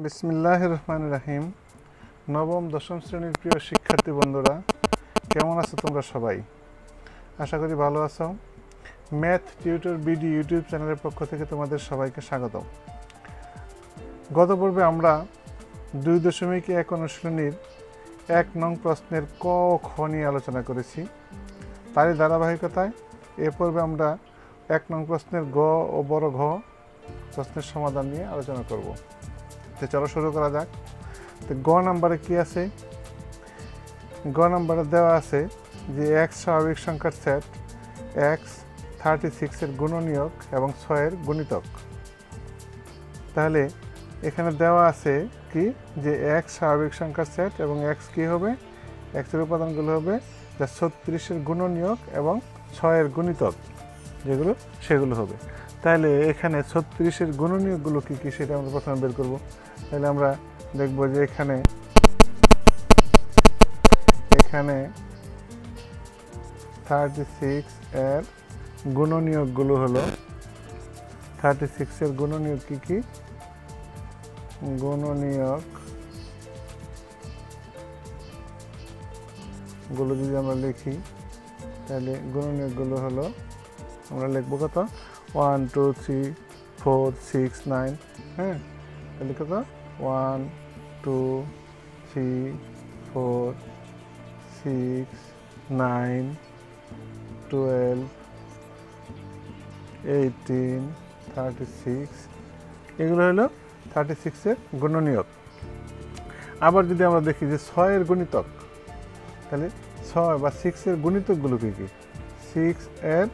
বিসমিল্লাহির রহমানির রহিম। নবম দশম শ্রেণীর প্রিয় শিক্ষার্থী বন্ধুরা, কেমন আছো তোমরা সবাই? আশা করি ভালো আছো। ম্যাথ টিউটর বিডি ইউটিউব চ্যানেলের পক্ষ থেকে তোমাদের সবাইকে স্বাগত। গত পর্বে আমরা 2.1 অনুশীলনীর 1 নং প্রশ্নের ক ও খ নিয়ে আলোচনা করেছি। তারই ধারাবাহিকতায় এ পর্বে আমরা 1 নং প্রশ্নের গ ও বড় ঘ প্রশ্নের সমাধান নিয়ে আলোচনা করব। তো চলো শুরু করা যাক। তো গ নাম্বারে কি আছে? গ নাম্বারে দেওয়া আছে যে এক্স স্বাভাবিক সংখ্যার সেট, এক্স 36-এর গুণনীয়ক এবং 6-এর গুণিতক। তাহলে এখানে দেওয়া আছে কি যে এক্স স্বাভাবিক সংখ্যার সেট এবং এক্স কি হবে, এক্সের উপাদানগুলো হবে যা 36-এর গুণনীয়ক এবং 6-এর গুণিতক যেগুলো সেগুলো হবে। তাহলে এখানে 36-এর গুণনীয়কগুলো কী কী সেটা আমরা প্রথমে বের করব। তাহলে আমরা দেখব যে এখানে 36-এর গুণনীয়কগুলো হলো 36-এর গুণনীয়ক কী কী? গুণনীয়কগুলো যদি আমরা লিখি তাহলে গুণনীয়কগুলো হলো আমরা লিখবো কত? 1 2 3 4 6 9। হ্যাঁ, তাহলে কত? 1 2 3 4 6 9 12 18 36। এগুলো হলো 36-এর গুণনীয়ক। আবার যদি আমরা দেখি যে 6-এর গুণিতক, তাহলে 6 বা 6-এর গুণিতকগুলো কী কী? 6-এর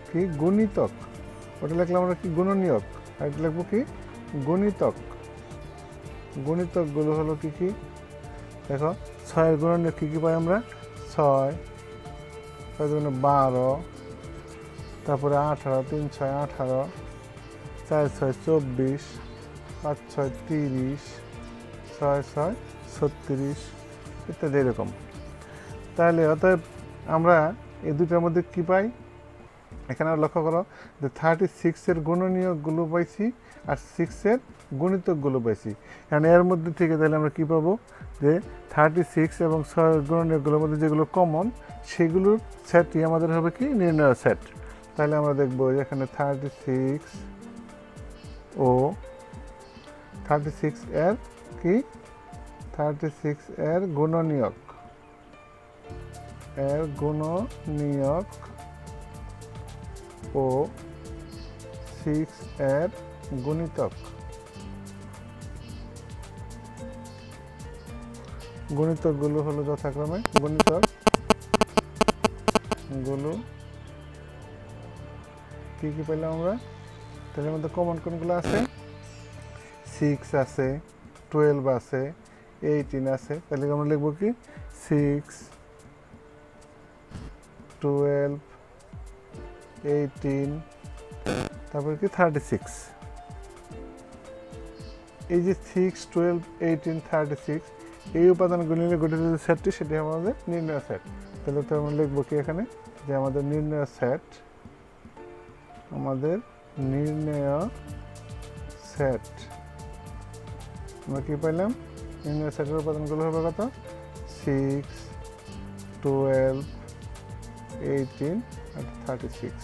কি গুণিতক, ওটা লিখলাম আমরা কি গুণনীয়ক, আর এটা লিখবো কি গুণিতক। গুণিতকগুলো হলো কি কি? দেখো 6-এর গুণনীয়ক কী কী পাই আমরা? 6 12, তারপরে 18, 3 6 18, 4 6 24, 5 6 30, 6 6 36 ইত্যাদি এরকম। তাহলে অতএব আমরা এই দুটার মধ্যে কি পাই? এখানে লক্ষ্য করো যে 36-এর গুণনীয়কগুলো পাইছি আর 6-এর গুণিতকগুলো পাইছি। কারণ এর মধ্যে থেকে তাহলে আমরা কী পাবো যে 36 এবং 6-এর গুণনীয়কগুলোর মধ্যে যেগুলো কমন সেগুলোর সেটই আমাদের হবে কি নির্ণয় সেট। তাহলে আমরা দেখবো যে এখানে 36 ও 36-এর কি 36-এর গুণনীয়ক ও 6-এর গুণিতক। গুণিতকগুলো হলো যথাক্রমে গুণিতকগুলো কি কি পেলাম আমরা? তাদের মধ্যে কমন কোনগুলো আছে? 6 আছে, 12 আছে, 18 আছে। তাহলে আমরা লিখবো কি 6 12 18 তারপরে কি 36। এই যে 6 12 18 36 এই উপাদানগুলো নিয়ে গঠিত যে সেটটি সেটি আমাদের নির্ণয় সেট। তাহলে তো আমরা লিখবো কি এখানে যে আমাদের নির্ণয় সেট আমরা কি পাইলাম? নির্ণয় সেটের উপাদানগুলো হবে কত? 6 12 18 আর 36।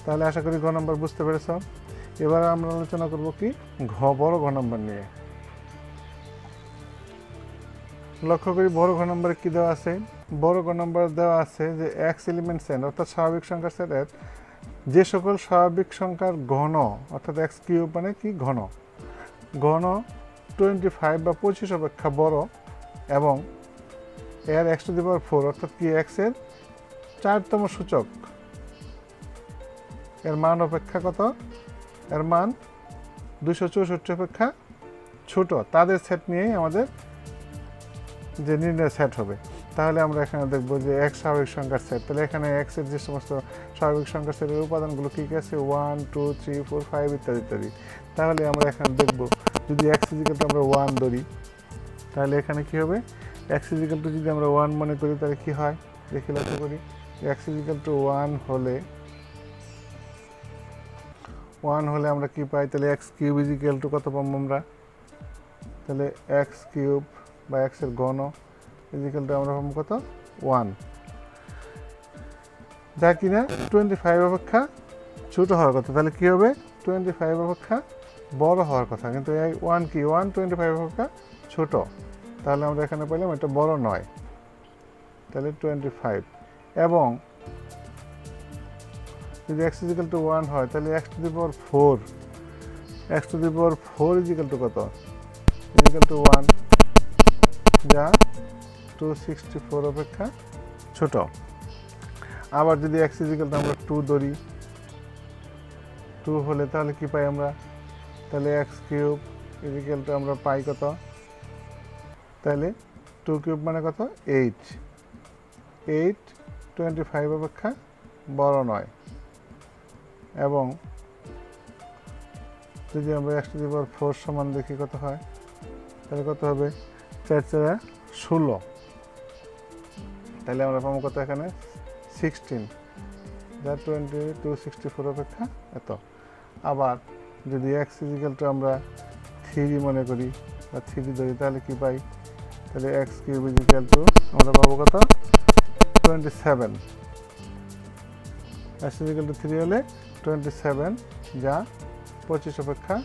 তাহলে আশা করি ঘ নম্বর বুঝতে পেরেছ। এবার আমরা আলোচনা করব কি বড় ঘ নম্বর নিয়ে। লক্ষ্য করি বড় ঘ নম্বরে কি দেওয়া আছে? বড় ঘ নম্বর দেওয়া আছে যে এক্স এলিমেন্ট সেট অর্থাৎ স্বাভাবিক সংখ্যার সেটের যে সকল স্বাভাবিক সংখ্যার ঘন অর্থাৎ এক্স কিউব মানে কি ঘন 25 বা 25 অপেক্ষা বড় এবং এর x⁴ অর্থাৎ কি এক্সের 4তম সূচক এর মান অপেক্ষা কত? এর মান 264 অপেক্ষা ছোট, তাদের সেট নিয়েই আমাদের যে নির্ণয় সেট হবে। তাহলে আমরা এখানে দেখব যে এক্স স্বাভাবিক সংখ্যার সেট। তাহলে এখানে এক্সের যে সমস্ত স্বাভাবিক সংখ্যার সেটের উপাদানগুলো কী কী আছে? 1 2 3 4 5 ইত্যাদি ইত্যাদি। তাহলে আমরা এখানে দেখব যদি এক্স ইজিক্যাল টু আমরা 1 ধরি তাহলে এখানে কি হবে? এক্স ইজিক্যাল টু যদি আমরা 1 মনে করি তাহলে কি হয় দেখি লক্ষ্য করি। এক্স ইজিক্যাল টু 1 হলে আমরা কি পাই? তাহলে এক্স কিউব ইজিক্যাল টু কত পাবো আমরা? তাহলে এক্স কিউব বা এক্সের ঘন ইজিক্যাল টু আমরা পাবো কত 1, যা কিনা 25 অপেক্ষা ছোট হওয়ার কথা। তাহলে কী হবে 25 অপেক্ষা বড় হওয়ার কথা, কিন্তু এই 1 কি 1 25 অপেক্ষা ছোট, তাহলে আমরা এখানে পেলাম এটা বড় নয়, তাহলে 25। এবং যদি x ইজিক্যাল টু 1 হয় তাহলে x to the power 4 equal to কত ইজিক্যাল টু 1, যা 264 অপেক্ষা ছোট। আবার যদি x ইজিক্যাল টু আমরা 2 ধরি, 2 হলে তাহলে কি পাই আমরা, তাহলে x কিউব ইজিক্যাল টু আমরা পাই কত, তাহলে 2 কিউব মানে কত 8, 25 অপেক্ষা বড় নয়। এবং যদি আমরা x টু দি পাওয়ার 4 সমান দেখি কত হয়, তাহলে কত হবে 4 4 16, তাহলে আমরা পাবো কত এখানে 16, যা 264 অপেক্ষা এত। আবার যদি x ইজিক্যাল টু আমরা 3 মনে করি বা 3 ধরি, তাহলে কি পাই, তাহলে x কিউব ইজিক্যাল টু আমরা পাবো কত 27, x ইজিক্যাল টু 3 হলে 27, যা 25 অপেক্ষা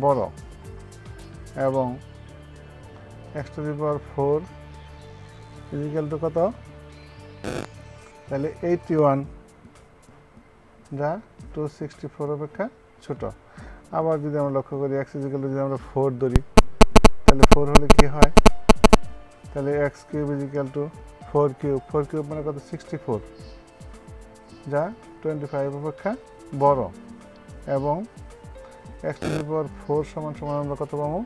বড়। এবং x to the power 4 equal to কত, তাহলে 81, যা 264 অপেক্ষা ছোট। আবার যদি আমরা লক্ষ্য করি x ইজিক্যাল টু যদি আমরা 4 ধরি, তাহলে 4 হলে কি হয়, তাহলে x cube equal to 4 cube মানে কত 64, যা 25 অপেক্ষা বড়। এবং x টু দি পাওয়ার 4 সমান আমরা কত পাবো,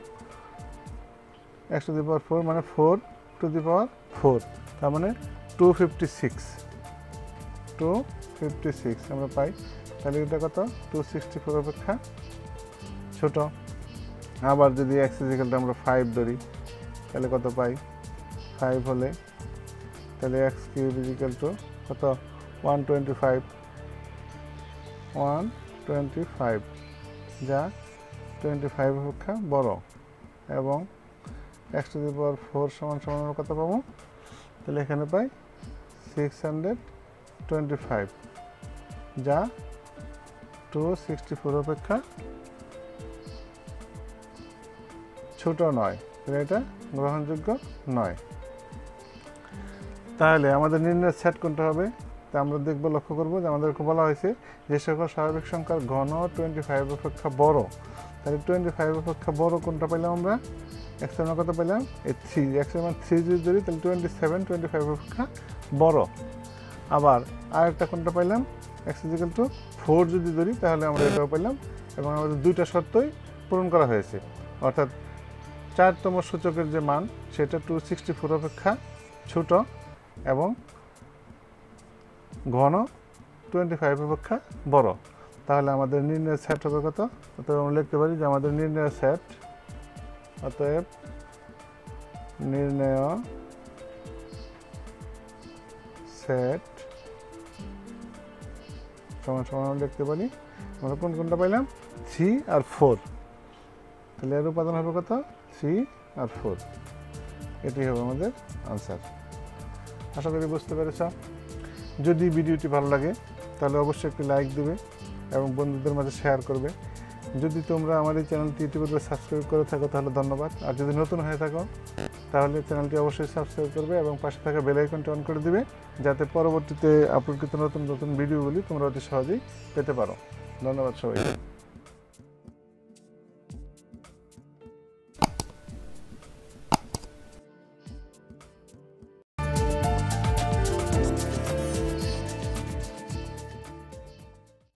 x টু দি পাওয়ার 4 মানে 4 টু দি পাওয়ার 4, তার মানে 256 আমরা পাই, তাহলে এটা কত 264 অপেক্ষা ছোট। আবার যদি x ইজিক্যাল টু আমরা 5 ধরি, তাহলে কত পাই, 5 হলে তাহলে x কিউব ইজিক্যাল টু কত 125, যা 25 অপেক্ষা বড়। এবং x টু দি পাওয়ার 4 সমান আমরা কত পাবো, তাহলে এখানে পাই 625, যা 264 অপেক্ষা ছোট নয়, এটা গ্রহণযোগ্য নয়। তাহলে আমাদের নির্ণয়ের সেট কোনটা হবে, তা আমরা দেখবো, লক্ষ্য করবো যে আমাদেরকে বলা হয়েছে যে সকল স্বাভাবিক সংখ্যার ঘন 25 অপেক্ষা বড়, তাহলে 25 অপেক্ষা বড় কোনটা পেলাম আমরা, x এর মান কত পেলাম এই 3, x এর মান 3 যদি ধরি তাহলে 27 25 অপেক্ষা বড়। আবার আরেকটা কোনটা পাইলাম, x ইজিক্যাল টু 4 যদি ধরি তাহলে আমরা এটাও পেলাম, এবং আমাদের দুইটা শর্তই পূরণ করা হয়েছে, অর্থাৎ 4তম সূচকের যে মান সেটা 264 অপেক্ষা ছোট এবং ঘন 25 অপেক্ষা বড়। তাহলে আমাদের নির্ণয়ের সেট হবে কত, অতএব আমরা লিখতে পারি যে আমাদের নির্ণয়ের সেট, অতএব নির্ণয় সেট সমান আমরা লিখতে পারি, আমরা কোনটা পাইলাম 3 আর 4, তাহলে এর উপাদান হবে কত 3 আর 4, এটি হবে আমাদের আনসার। আশা করি বুঝতে পেরেছ। যদি ভিডিওটি ভালো লাগে তাহলে অবশ্যই একটি লাইক দেবে এবং বন্ধুদের মাঝে শেয়ার করবে। যদি তোমরা আমার এই চ্যানেলটি ইতিপূর্বে সাবস্ক্রাইব করে থাকো তাহলে ধন্যবাদ, আর যদি নতুন হয়ে থাকো তাহলে চ্যানেলটি অবশ্যই সাবস্ক্রাইব করবে এবং পাশে থাকা বেল আইকনটি অন করে দিবে, যাতে পরবর্তীতে আপলোডকৃত নতুন ভিডিওগুলি তোমরা অতি সহজেই পেতে পারো। ধন্যবাদ সবাইকে।